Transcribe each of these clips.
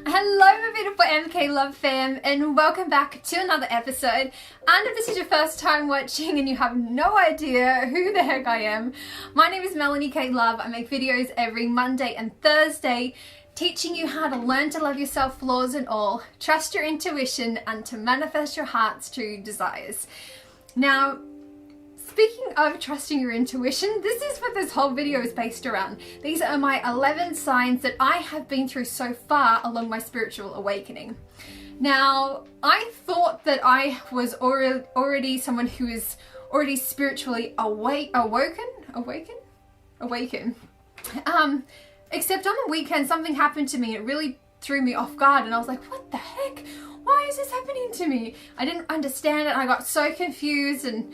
Hello my beautiful MK Love fam, and welcome back to another episode. And if this is your first time watching and you have no idea who the heck I am, my name is Melanie K Love. I make videos every Monday and Thursday teaching you how to learn to love yourself, flaws and all, trust your intuition and to manifest your heart's true desires. Now, speaking of trusting your intuition, this is what this whole video is based around. These are my 11 signs that I have been through so far along my spiritual awakening. Now, I thought that I was already someone who is already spiritually awaken. Except on the weekend, something happened to me. It really threw me off guard, and I was like, what the heck? Why is this happening to me? I didn't understand it. I got so confused, and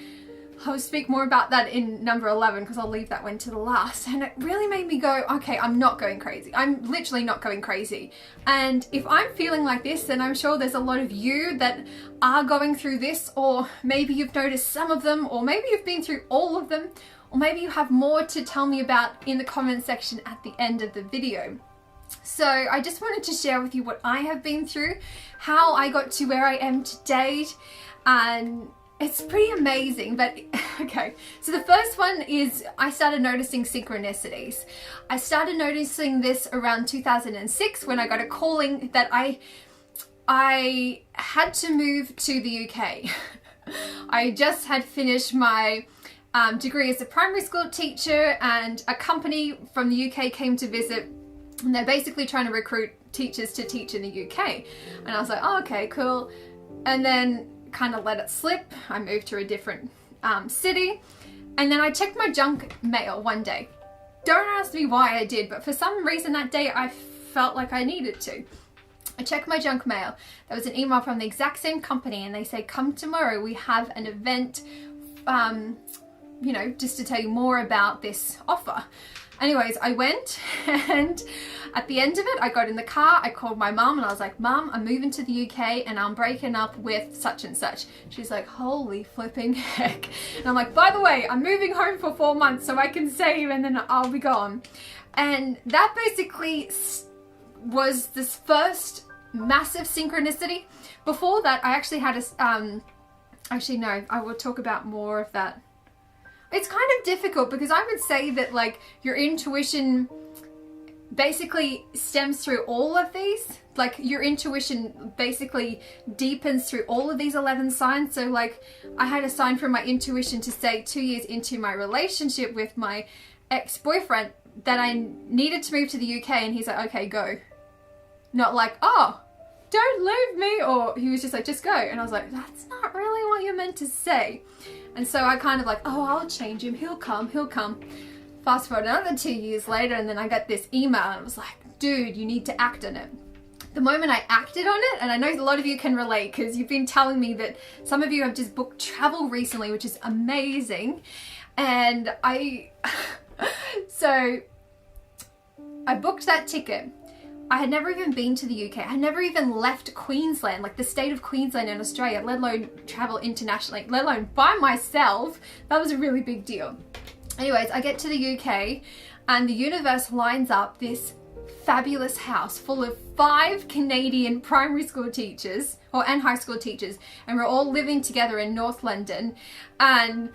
I'll speak more about that in number 11 because I'll leave that one to the last. And it really made me go, okay, I'm not going crazy. I'm literally not going crazy. And if I'm feeling like this, then I'm sure there's a lot of you that are going through this, or maybe you've noticed some of them, or maybe you've been through all of them, or maybe you have more to tell me about in the comment section at the end of the video. So I just wanted to share with you what I have been through, how I got to where I am today, and it's pretty amazing. But okay, so the first one is I started noticing synchronicities. I started noticing this around 2006 when I got a calling that I had to move to the UK. I just had finished my degree as a primary school teacher, and a company from the UK came to visit, and they're basically trying to recruit teachers to teach in the UK. And I was like, oh, okay, cool. And then kind of let it slip. I moved to a different city, and then I checked my junk mail one day. Don't ask me why I did, but for some reason that day I felt like I needed to. I checked my junk mail. There was an email from the exact same company, and they say, come tomorrow, we have an event, you know, just to tell you more about this offer. Anyways, I went, and at the end of it, I got in the car, I called my mum, and I was like, Mum, I'm moving to the UK and I'm breaking up with such and such. She's like, holy flipping heck. And I'm like, by the way, I'm moving home for 4 months so I can save and then I'll be gone. And that basically was this first massive synchronicity. Before that, I actually had a, actually no, I will talk about more of that. It's kind of difficult because I would say that like your intuition basically stems through all of these. Like your intuition basically deepens through all of these 11 signs. So like I had a sign from my intuition to say 2 years into my relationship with my ex-boyfriend that I needed to move to the UK, and he's like, okay, go. Not like, oh, don't leave me, or he was just like, just go. And I was like, that's not really what you're meant to say. And so I kind of like, oh, I'll change him, he'll come. Fast forward another 2 years later, and then I got this email, and it was like, dude, you need to act on it. The moment I acted on it, and I know a lot of you can relate because you've been telling me that some of you have just booked travel recently, which is amazing. And so I booked that ticket. I had never even been to the UK. I had never even left Queensland, like the state of Queensland in Australia, let alone travel internationally, let alone by myself. That was a really big deal. Anyways, I get to the UK, and the universe lines up this fabulous house full of 5 Canadian primary school teachers, and high school teachers, and we're all living together in North London. And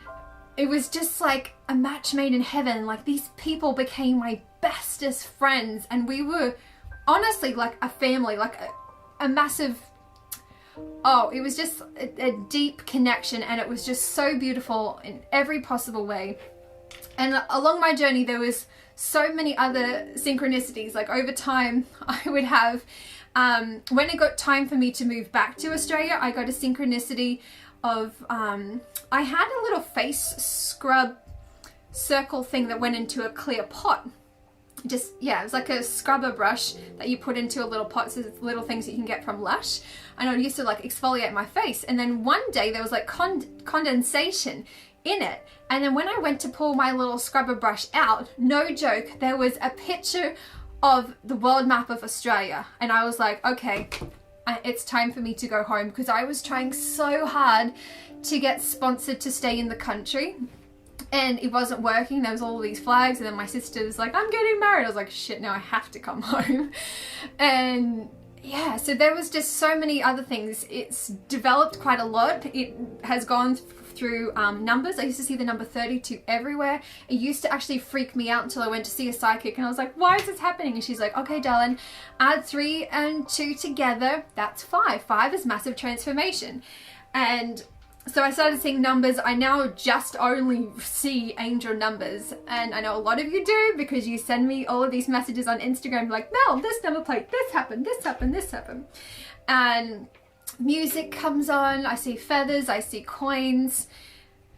it was just like a match made in heaven. Like these people became my bestest friends, and we were honestly like a family, like a massive, oh, it was just a deep connection, and it was just so beautiful in every possible way. And along my journey there was so many other synchronicities. Like over time I would have, when it got time for me to move back to Australia, I got a synchronicity of, I had a little face scrub circle thing that went into a clear pot. Just, yeah, it was like a scrubber brush that you put into a little pot. So it's little things that you can get from Lush. And I used to like exfoliate my face. And then one day there was like condensation in it. And then when I went to pull my little scrubber brush out, no joke, there was a picture of the world map of Australia. And I was like, okay, it's time for me to go home, because I was trying so hard to get sponsored to stay in the country. And it wasn't working. There was all these flags, and then my sister was like, I'm getting married. I was like, shit, now I have to come home. And yeah, so there was just so many other things. It's developed quite a lot. It has gone through numbers. I used to see the number 32 everywhere. It used to actually freak me out until I went to see a psychic, and I was like, why is this happening? And she's like, okay, darling, add 3 and 2 together, that's 5. 5 is massive transformation. And so I started seeing numbers. I now just only see angel numbers, and I know a lot of you do because you send me all of these messages on Instagram like, Mel, this number plate, this happened, this happened, this happened. And music comes on, I see feathers, I see coins.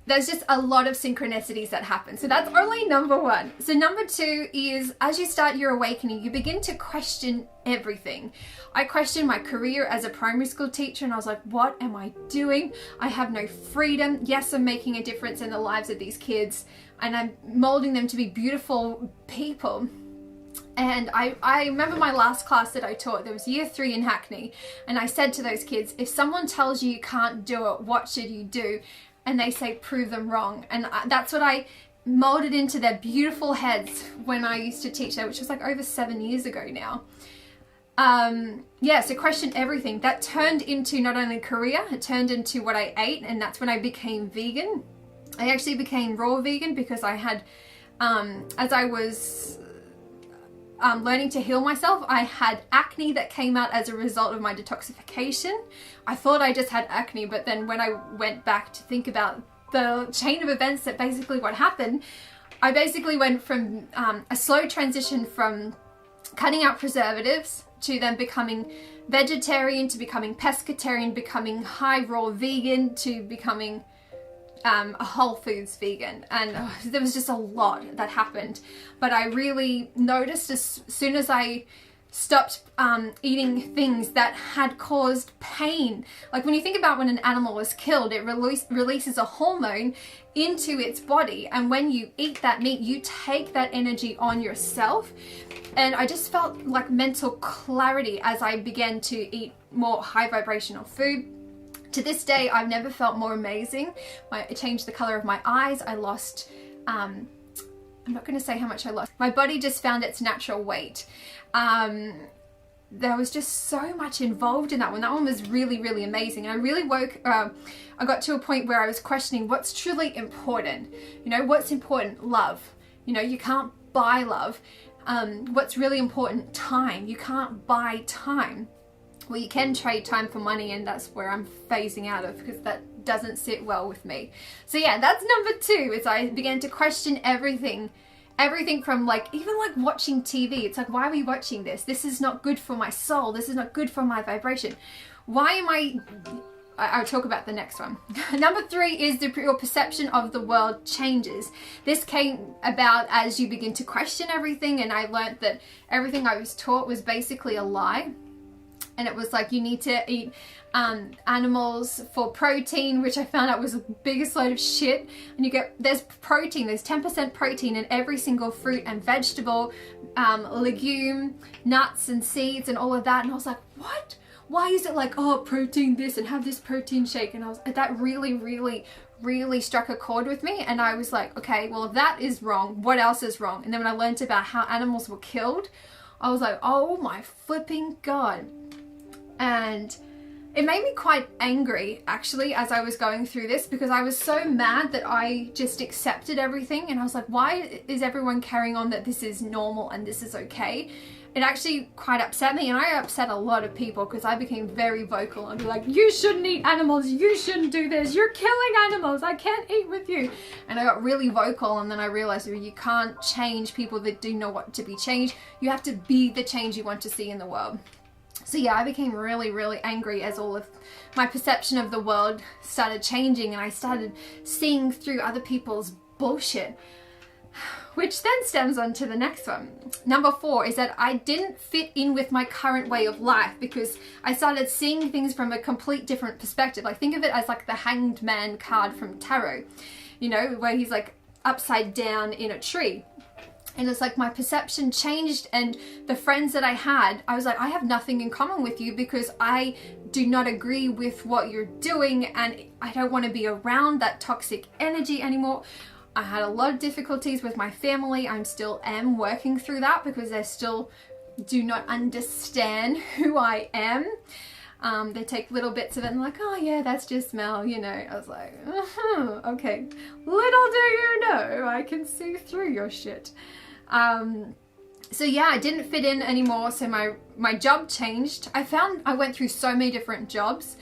There's just a lot of synchronicities that happen. So that's only number 1. So number 2 is, as you start your awakening, you begin to question everything. I questioned my career as a primary school teacher, and I was like, what am I doing? I have no freedom. Yes, I'm making a difference in the lives of these kids, and I'm molding them to be beautiful people. And I remember my last class that I taught, there was year 3 in Hackney, and I said to those kids, if someone tells you you can't do it, what should you do? And they say, prove them wrong. And that's what I molded into their beautiful heads when I used to teach there, which was like over 7 years ago now. Yeah, so question everything. That turned into not only career, it turned into what I ate, and that's when I became vegan. I actually became raw vegan because I had, as I was learning to heal myself, I had acne that came out as a result of my detoxification. I thought I just had acne, but then when I went back to think about the chain of events that basically what happened, I basically went from a slow transition from cutting out preservatives to then becoming vegetarian, to becoming pescatarian, becoming high raw vegan, to becoming a whole foods vegan. And there was just a lot that happened. But I really noticed as soon as I stopped eating things that had caused pain. Like when you think about when an animal is killed, it releases a hormone into its body. And when you eat that meat, you take that energy on yourself. And I just felt like mental clarity as I began to eat more high vibrational food. To this day, I've never felt more amazing. It changed the color of my eyes. I lost, I'm not going to say how much I lost. My body just found its natural weight. There was just so much involved in that one. That one was really, really amazing. And I really I got to a point where I was questioning what's truly important. You know, what's important? Love. You know, you can't buy love. What's really important? Time. You can't buy time. Well, you can trade time for money, and that's where I'm phasing out of because that doesn't sit well with me. So yeah, that's number 2, is I began to question everything from like, even like watching TV. It's like, why are we watching this? This is not good for my soul. This is not good for my vibration. Why am I'll talk about the next one. Number 3 is your perception of the world changes. This came about as you begin to question everything, and I learned that everything I was taught was basically a lie. And it was like, you need to eat animals for protein, which I found out was the biggest load of shit. And there's 10% protein in every single fruit and vegetable, legume, nuts and seeds and all of that. And I was like, what? Why is it like, oh, protein this and have this protein shake? And that really struck a chord with me. And I was like, okay, well, if that is wrong, what else is wrong? And then when I learned about how animals were killed, I was like, oh my flipping God. And it made me quite angry actually as I was going through this, because I was so mad that I just accepted everything. And I was like, why is everyone carrying on that this is normal and this is okay? It actually quite upset me, and I upset a lot of people because I became very vocal and be like, you shouldn't eat animals, you shouldn't do this, you're killing animals, I can't eat with you. And I got really vocal, and then I realized you can't change people that do know what to be changed. You have to be the change you want to see in the world. So yeah, I became really angry as all of my perception of the world started changing, and I started seeing through other people's bullshit. Which then stems on to the next one. Number 4 is that I didn't fit in with my current way of life, because I started seeing things from a complete different perspective. Like, think of it as like the Hanged Man card from tarot, you know, where he's like upside down in a tree. And it's like my perception changed, and the friends that I had, I was like, I have nothing in common with you because I do not agree with what you're doing, and I don't want to be around that toxic energy anymore. I had a lot of difficulties with my family. I still am working through that because there's still do not understand who I am. They take little bits of it and like, oh yeah, that's just Mel, you know. I was like, okay, little do you know, I can see through your shit. So yeah, I didn't fit in anymore, so my job changed. I went through so many different jobs.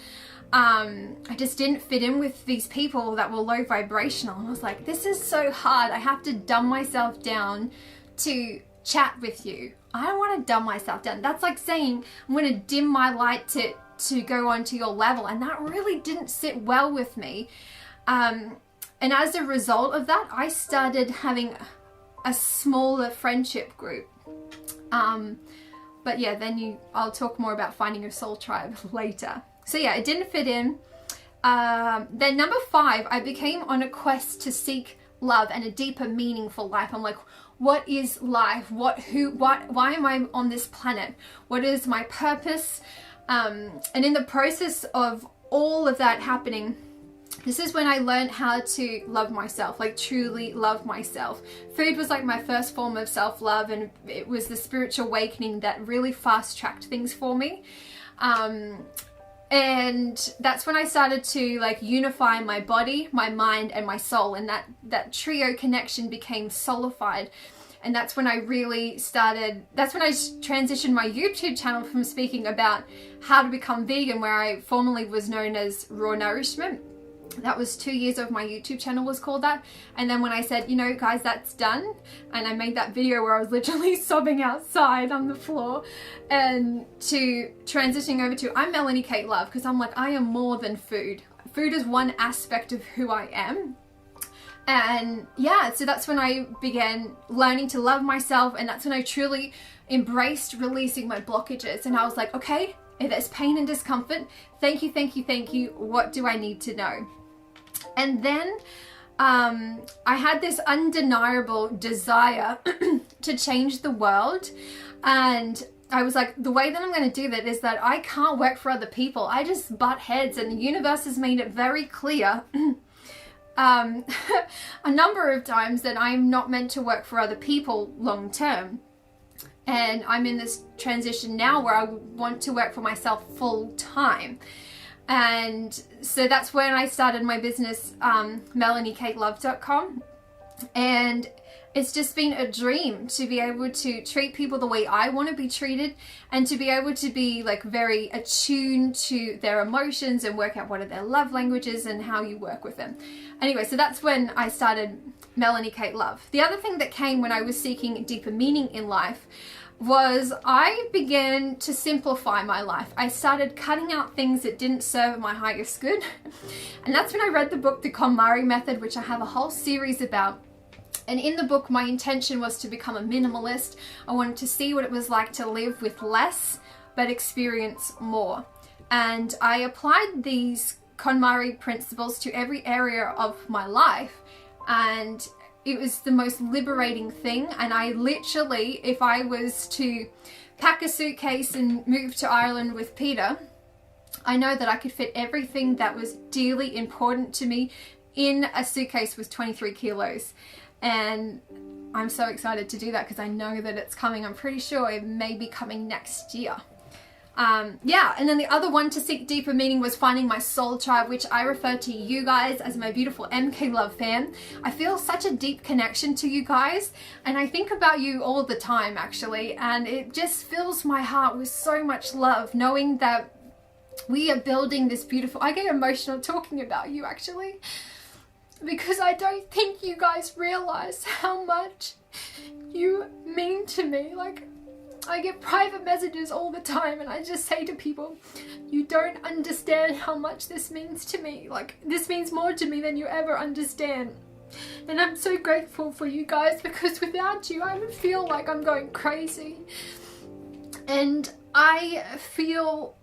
I just didn't fit in with these people that were low vibrational. And I was like, this is so hard. I have to dumb myself down to chat with you. I don't want to dumb myself down. That's like saying I'm going to dim my light to go onto your level. And that really didn't sit well with me. And as a result of that, I started having a smaller friendship group. But yeah, then I'll talk more about finding your soul tribe later. So yeah, it didn't fit in. Then number 5, I became on a quest to seek love and a deeper meaningful life. I'm like, what is life? Why am I on this planet? What is my purpose? And in the process of all of that happening, this is when I learned how to love myself, like truly love myself. Food was like my first form of self-love, and it was the spiritual awakening that really fast-tracked things for me. And that's when I started to like unify my body, my mind, and my soul, and that trio connection became solidified. And that's when I really started, that's when I transitioned my YouTube channel from speaking about how to become vegan, where I formerly was known as Raw Nourishment. That was 2 years of my YouTube channel was called that. And then when I said, you know, guys, that's done. And I made that video where I was literally sobbing outside on the floor, and to transitioning over to I'm Melanie Kate Love, because I'm like, I am more than food. Food is one aspect of who I am. And yeah, so that's when I began learning to love myself. And that's when I truly embraced releasing my blockages. And I was like, okay, if there's pain and discomfort, thank you, thank you, thank you. What do I need to know? And then I had this undeniable desire to change the world. And I was like, the way that I'm going to do that is that I can't work for other people. I just butt heads, and the universe has made it very clear a number of times that I'm not meant to work for other people long term. And I'm in this transition now where I want to work for myself full time. And so that's when I started my business, melaniekatelove.com. And it's just been a dream to be able to treat people the way I want to be treated, and to be able to be like very attuned to their emotions and work out what are their love languages and how you work with them. Anyway, so that's when I started Melanie Kate Love. The other thing that came when I was seeking deeper meaning in life was I began to simplify my life. I started cutting out things that didn't serve my highest good. And that's when I read the book, The KonMari Method, which I have a whole series about. And in the book, my intention was to become a minimalist. I wanted to see what it was like to live with less, but experience more. And I applied these KonMari principles to every area of my life. And it was the most liberating thing. And I literally, if I was to pack a suitcase and move to Ireland with Peter, I know that I could fit everything that was dearly important to me in a suitcase with 23 kilos. And I'm so excited to do that because I know that it's coming. I'm pretty sure it may be coming next year. Yeah, and then the other one to seek deeper meaning was finding my soul tribe, which I refer to you guys as my beautiful MK Love fam. I feel such a deep connection to you guys, and I think about you all the time actually, and it just fills my heart with so much love knowing that we are building this beautiful... I get emotional talking about you actually, because I don't think you guys realize how much you mean to me. Like, I get private messages all the time and I just say to people, you don't understand how much this means to me. Like, this means more to me than you ever understand. And I'm so grateful for you guys, because without you I would feel like I'm going crazy. And I feel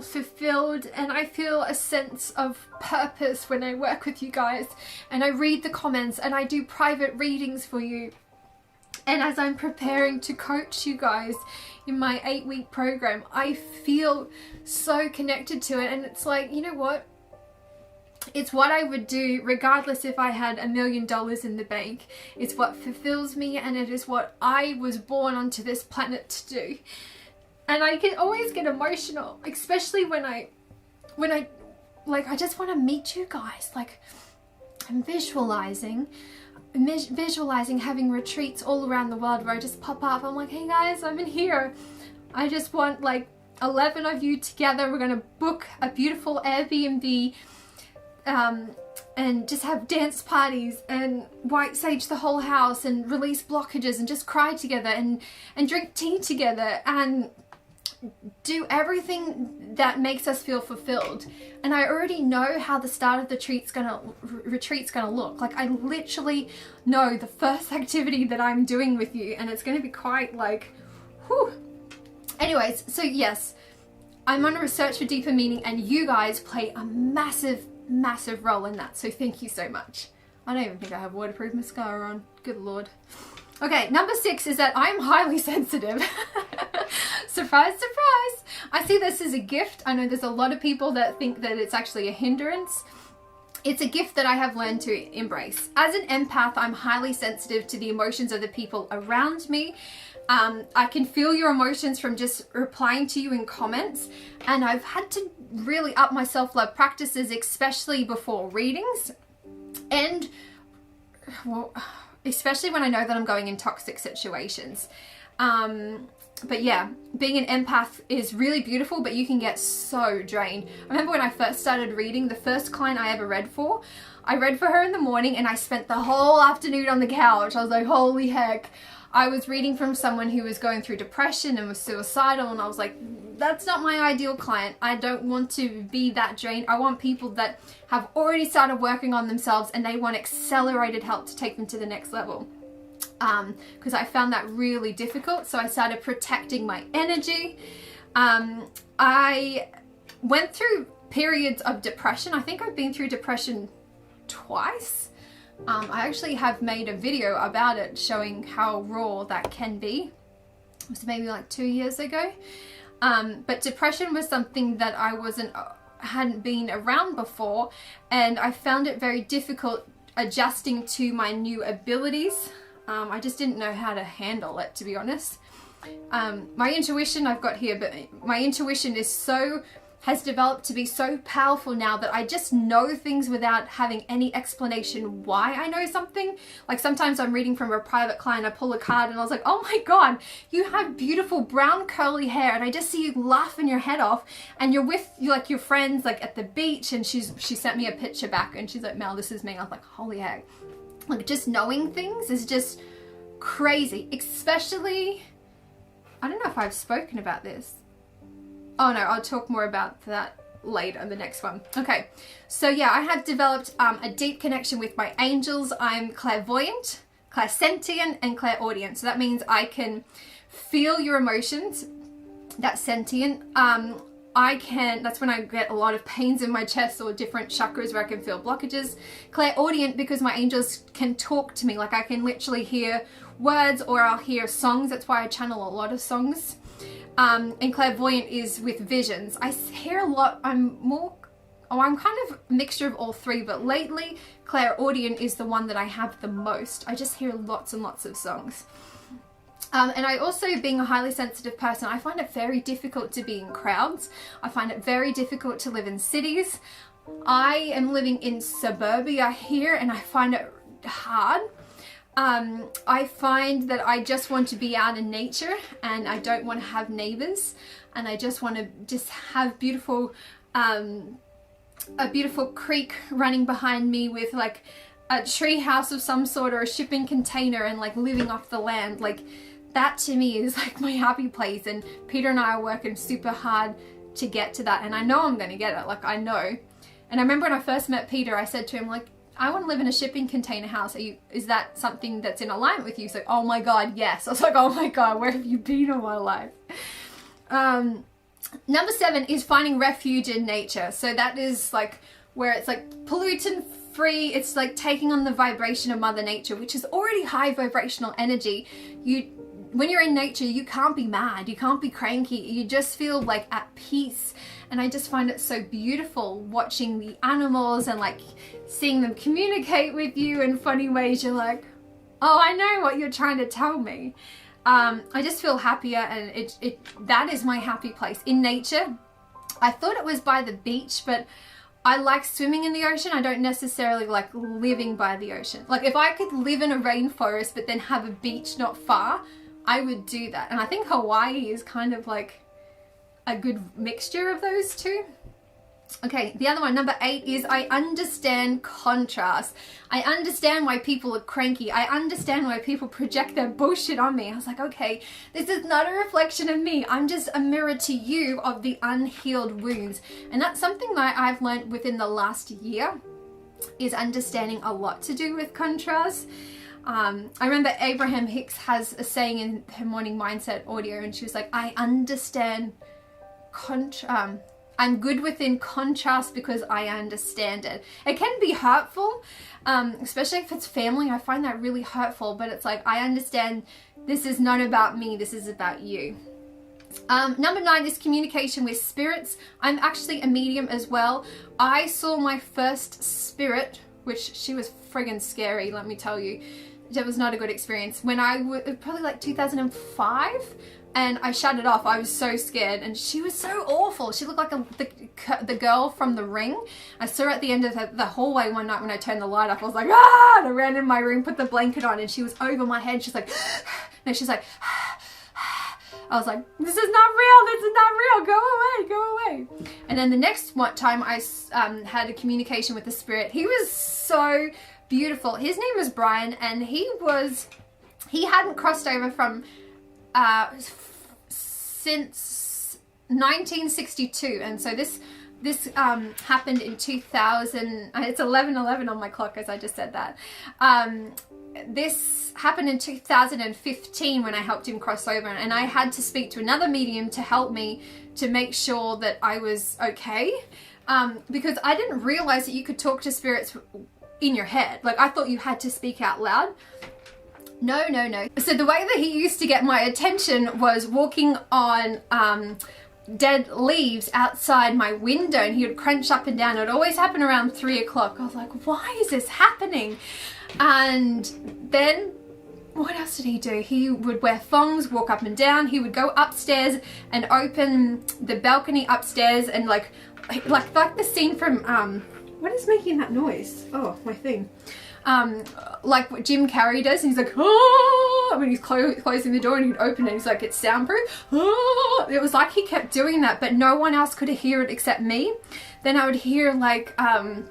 fulfilled, and I feel a sense of purpose when I work with you guys, and I read the comments and I do private readings for you. And as I'm preparing to coach you guys in my 8-week program, I feel so connected to it. And it's like, you know what? It's what I would do regardless if I had $1 million in the bank. It's what fulfills me, and it is what I was born onto this planet to do. And I can always get emotional, especially when I like, I just want to meet you guys. Like, I'm visualizing having retreats all around the world where I just pop up. I'm like, hey guys, I'm in here. I just want like 11 of you together. We're going to book a beautiful Airbnb and just have dance parties and white sage the whole house and release blockages and just cry together and drink tea together and do everything that makes us feel fulfilled. And I already know how the start of the retreat's gonna look. Like, I literally know the first activity that I'm doing with you, and it's gonna be quite like, whew. Anyways, so yes, I'm on a research for deeper meaning, and you guys play a massive role in that. So thank you so much. I don't even think I have waterproof mascara on. Good Lord. Okay, number 6 is that I'm highly sensitive. Surprise, surprise. I see this as a gift. I know there's a lot of people that think that it's actually a hindrance. It's a gift that I have learned to embrace. As an empath, I'm highly sensitive to the emotions of the people around me. I can feel your emotions from just replying to you in comments, and I've had to really up my self-love practices, especially before readings, and well, especially when I know that I'm going in toxic situations. But yeah, being an empath is really beautiful, but you can get so drained. I remember when I first started reading, the first client I ever read for, I read for her in the morning and I spent the whole afternoon on the couch. I was like, holy heck. I was reading from someone who was going through depression and was suicidal, and I was like, that's not my ideal client. I don't want to be that drained. I want people that have already started working on themselves and they want accelerated help to take them to the next level. Because I found that really difficult, so I started protecting my energy. I went through periods of depression. I think I've been through depression twice. I actually have made a video about it showing how raw that can be. It was maybe like 2 years ago. But depression was something that I hadn't been around before, and I found it very difficult adjusting to my new abilities. I just didn't know how to handle it, to be honest. My intuition I've got here, but my intuition has developed to be so powerful now that I just know things without having any explanation why I know something. Like, sometimes I'm reading from a private client, I pull a card and I was like, oh my God, you have beautiful brown curly hair, and I just see you laughing your head off, and you're with your friends like at the beach, and she sent me a picture back and she's like, Mel, this is me. I was like, holy heck. Like, just knowing things is just crazy. Especially, I don't know if I've spoken about this. Oh no, I'll talk more about that later in the next one. Okay, so yeah, I have developed a deep connection with my angels. I'm clairvoyant, clairsentient, and clairaudient. So that means I can feel your emotions. That's sentient. That's when I get a lot of pains in my chest or different chakras where I can feel blockages. Clairaudient, because my angels can talk to me. Like, I can literally hear words, or I'll hear songs. That's why I channel a lot of songs. And clairvoyant is with visions. I hear a lot. I'm kind of a mixture of all three, but lately clairaudient is the one that I have the most. I just hear lots and lots of songs. And I also, being a highly sensitive person, I find it very difficult to be in crowds. I find it very difficult to live in cities. I am living in suburbia here, and I find it hard. I find that I just want to be out in nature, and I don't want to have neighbors, and I just want to have beautiful, a beautiful creek running behind me with like a tree house of some sort, or a shipping container, and like living off the land. Like, that to me is like my happy place, and Peter and I are working super hard to get to that, and I know I'm going to get it. Like, I know. And I remember when I first met Peter, I said to him, like, I want to live in a shipping container house. Is that something that's in alignment with you? He's like, oh my God, yes. I was like, oh my God, where have you been all my life? Number 7 is finding refuge in nature. So that is like where it's like pollutant free. It's like taking on the vibration of Mother Nature, which is already high vibrational energy. when you're in nature, you can't be mad, you can't be cranky, you just feel like at peace. And I just find it so beautiful watching the animals and like seeing them communicate with you in funny ways. You're like, oh, I know what you're trying to tell me. I just feel happier, and that is my happy place, in nature. I thought it was by the beach, but I like swimming in the ocean. I don't necessarily like living by the ocean. Like if I could live in a rainforest but then have a beach not far, I would do that. And I think Hawaii is kind of like a good mixture of those two. Okay, the other one, number 8, is I understand contrast. I understand why people are cranky. I understand why people project their bullshit on me. I was like, okay, this is not a reflection of me. I'm just a mirror to you of the unhealed wounds. And that's something that I've learned within the last year, is understanding a lot to do with contrast. I remember Abraham Hicks has a saying in her morning mindset audio, and she was like, I understand I'm good within contrast because I understand it. It can be hurtful, especially if it's family. I find that really hurtful, but it's like, I understand this is not about me, this is about you. Number 9 is communication with spirits. I'm actually a medium as well. I saw my first spirit, which she was friggin' scary, let me tell you. That was not a good experience. When I was probably like 2005, and I shut it off. I was so scared, and she was so awful. She looked like the girl from The Ring. I saw her at the end of the hallway one night when I turned the light off. I was like, ah! And I ran in my room, put the blanket on, and she was over my head. She's like, no, she's like, I was like, this is not real, go away, go away. And then the next time I had a communication with the spirit, he was so beautiful. His name was Brian, and he hadn't crossed over from since 1962, and so this happened in 2000. It's 11:11 on my clock as I just said that. This happened in 2015 when I helped him cross over, and I had to speak to another medium to help me to make sure that I was okay, because I didn't realize that you could talk to spirits in your head. Like, I thought you had to speak out loud. No. So the way that he used to get my attention was walking on dead leaves outside my window, and he would crunch up and down. It would always happen around 3 o'clock. I was like, why is this happening? And then what else did he do? He would wear thongs, walk up and down. He would go upstairs and open the balcony upstairs, and like the scene from what is making that noise? Oh, my thing. Like what Jim Carrey does, and he's like, oh, when he's closing the door, and he'd open it, he's like, it's soundproof. Oh. It was like he kept doing that, but no one else could hear it except me. Then I would hear like a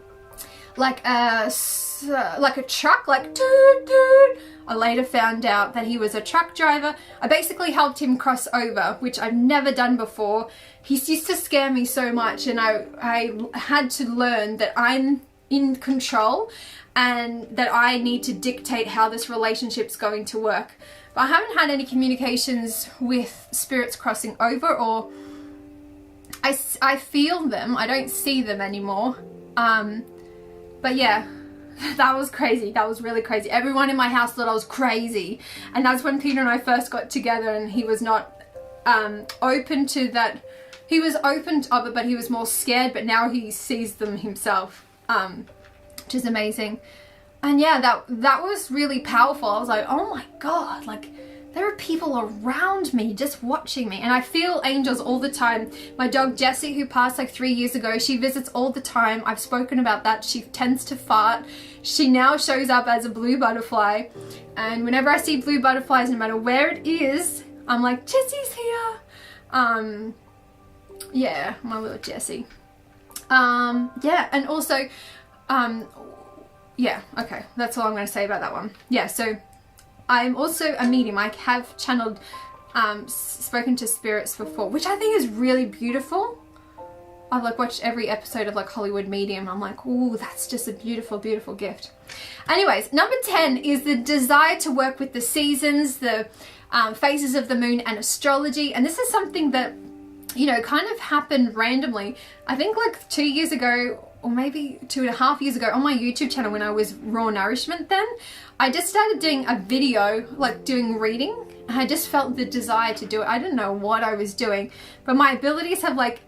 truck, like toot toot. I later found out that he was a truck driver. I basically helped him cross over, which I've never done before. He used to scare me so much, and I had to learn that I'm in control and that I need to dictate how this relationship's going to work. But I haven't had any communications with spirits crossing over, or I feel them. I don't see them anymore. But yeah, that was crazy. That was really crazy. Everyone in my house thought I was crazy. And that's when Peter and I first got together, and he was not open to that. He was open of it, but he was more scared, but now he sees them himself. Which is amazing. And yeah, that was really powerful. I was like, oh my God, like there are people around me just watching me, and I feel angels all the time. My dog Jessie, who passed like 3 years ago, she visits all the time. I've spoken about that. She tends to fart. She now shows up as a blue butterfly, and whenever I see blue butterflies, no matter where it is, I'm like, Jessie's here. Yeah, my little Jessie. Yeah, and also yeah, okay, that's all I'm going to say about that one. Yeah, so I'm also a medium. I have channeled, spoken to spirits before, which I think is really beautiful. I've like watched every episode of like Hollywood Medium. I'm like, ooh, that's just a beautiful, beautiful gift. Anyways, number 10 is the desire to work with the seasons, the phases of the moon, and astrology. And this is something that, you know, kind of happened randomly. I think like 2 years ago, or maybe 2.5 years ago, on my YouTube channel when I was Raw Nourishment then, I just started doing a video, like doing reading, I just felt the desire to do it. I didn't know what I was doing, but my abilities have like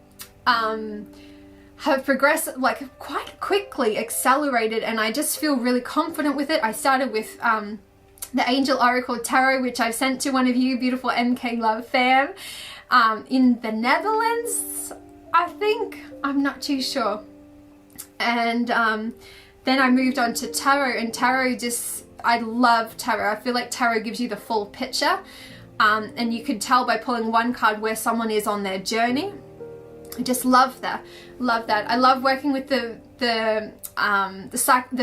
have progressed like quite quickly, accelerated, and I just feel really confident with it. I started with the Angel Oracle Tarot, which I've sent to one of you beautiful MK Love fam in the Netherlands, I think. I'm not too sure. And then I moved on to tarot, and tarot just, I love tarot. I feel like tarot gives you the full picture, and you can tell by pulling one card where someone is on their journey. I just love that. I love working with the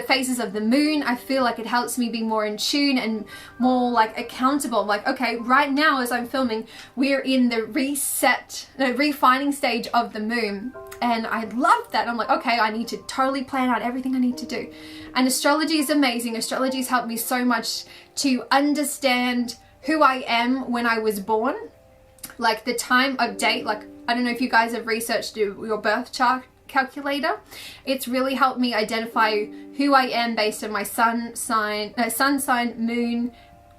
phases of the moon. I feel like it helps me be more in tune and more like accountable. Like, okay, right now as I'm filming, we're in the refining stage of the moon. And I love that. I'm like, okay, I need to totally plan out everything I need to do. And astrology is amazing. Astrology has helped me so much to understand who I am when I was born. Like the time of date, like, I don't know if you guys have researched your birth chart calculator. It's really helped me identify who I am based on my sun sign, moon,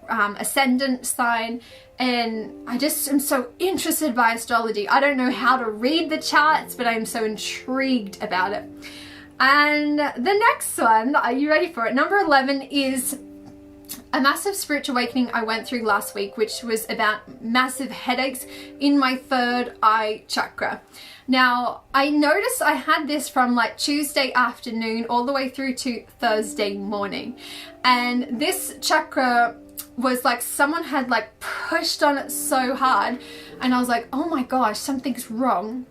ascendant sign, and I just am so interested by astrology. I don't know how to read the charts, but I'm so intrigued about it. And the next one, are you ready for it? Number 11 is a massive spiritual awakening I went through last week, which was about massive headaches in my third eye chakra. Now, I noticed I had this from like Tuesday afternoon all the way through to Thursday morning. And this chakra was like someone had like pushed on it so hard, and I was like, oh my gosh, something's wrong.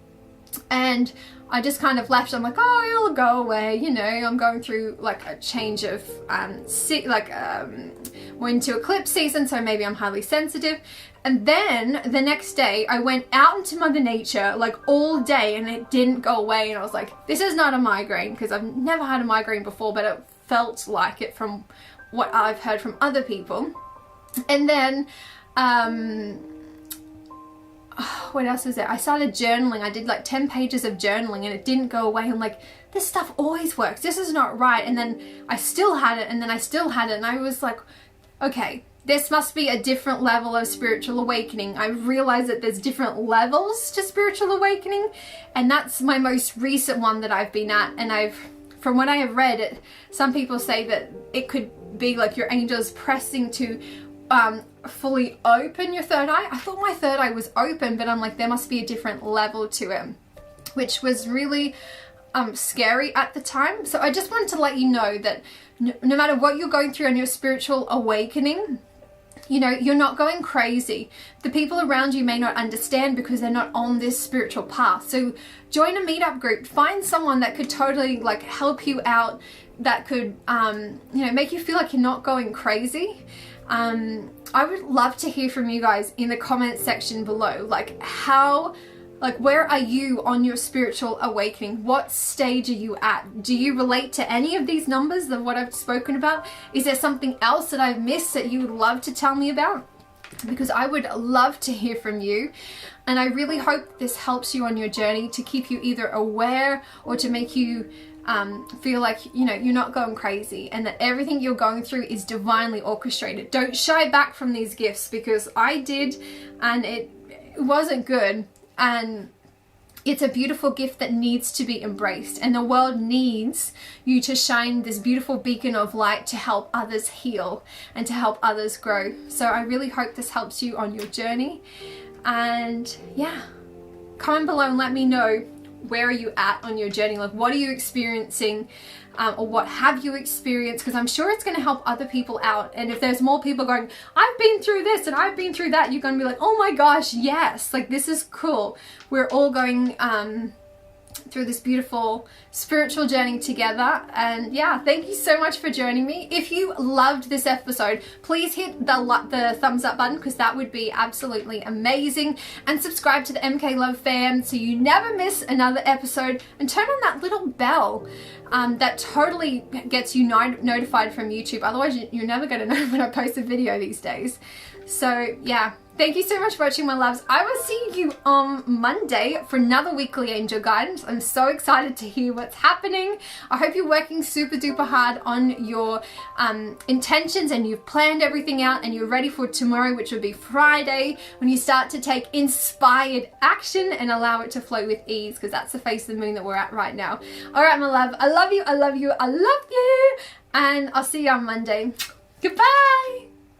And I just kind of left. I'm like, oh, it'll go away. You know, I'm going through like a change of, we're into eclipse season, so maybe I'm highly sensitive. And then the next day I went out into Mother Nature like all day, and it didn't go away. And I was like, this is not a migraine, because I've never had a migraine before, but it felt like it from what I've heard from other people. And then, what else was there? I started journaling. I did like 10 pages of journaling, and it didn't go away. I'm like, this stuff always works. This is not right. And then I still had it, and then I still had it. And I was like, okay, this must be a different level of spiritual awakening. I realized that there's different levels to spiritual awakening, and that's my most recent one that I've been at. And from what I have read, some people say that it could be like your angels pressing to fully open your third eye. I thought my third eye was open, but I'm like, there must be a different level to it, which was really scary at the time. So I just wanted to let you know that no matter what you're going through on your spiritual awakening, you know, you're not going crazy. The people around you may not understand because they're not on this spiritual path. So join a meetup group, find someone that could totally like help you out, that could, you know, make you feel like you're not going crazy. I would love to hear from you guys in the comment section below, like where are you on your spiritual awakening? What stage are you at? Do you relate to any of these numbers of what I've spoken about? Is there something else that I've missed that you would love to tell me about? Because I would love to hear from you, and I really hope this helps you on your journey, to keep you either aware or to make you feel like, you know, you're not going crazy, and that everything you're going through is divinely orchestrated. Don't shy back from these gifts, because I did, and it wasn't good. And it's a beautiful gift that needs to be embraced, and the world needs you to shine this beautiful beacon of light to help others heal and to help others grow. So I really hope this helps you on your journey. And yeah, comment below and let me know, where are you at on your journey? Like, what are you experiencing, or what have you experienced? Because I'm sure it's going to help other people out. And if there's more people going, I've been through this and I've been through that, you're going to be like, oh my gosh, yes, like this is cool. We're all going through this beautiful spiritual journey together. And yeah, thank you so much for joining me. If you loved this episode, please hit the thumbs up button, because that would be absolutely amazing, and subscribe to the MK Love fam so you never miss another episode, and turn on that little bell that totally gets you notified from YouTube. Otherwise you're never going to know when I post a video these days. So yeah, Thank you so much for watching, my loves. I will see you on Monday for another weekly angel guidance. I'm so excited to hear what's happening. I hope you're working super duper hard on your intentions and you've planned everything out and you're ready for tomorrow, which will be Friday, when you start to take inspired action and allow it to flow with ease, because that's the phase of the moon that we're at right now. All right, my love. I love you. I love you. I love you. And I'll see you on Monday. Goodbye.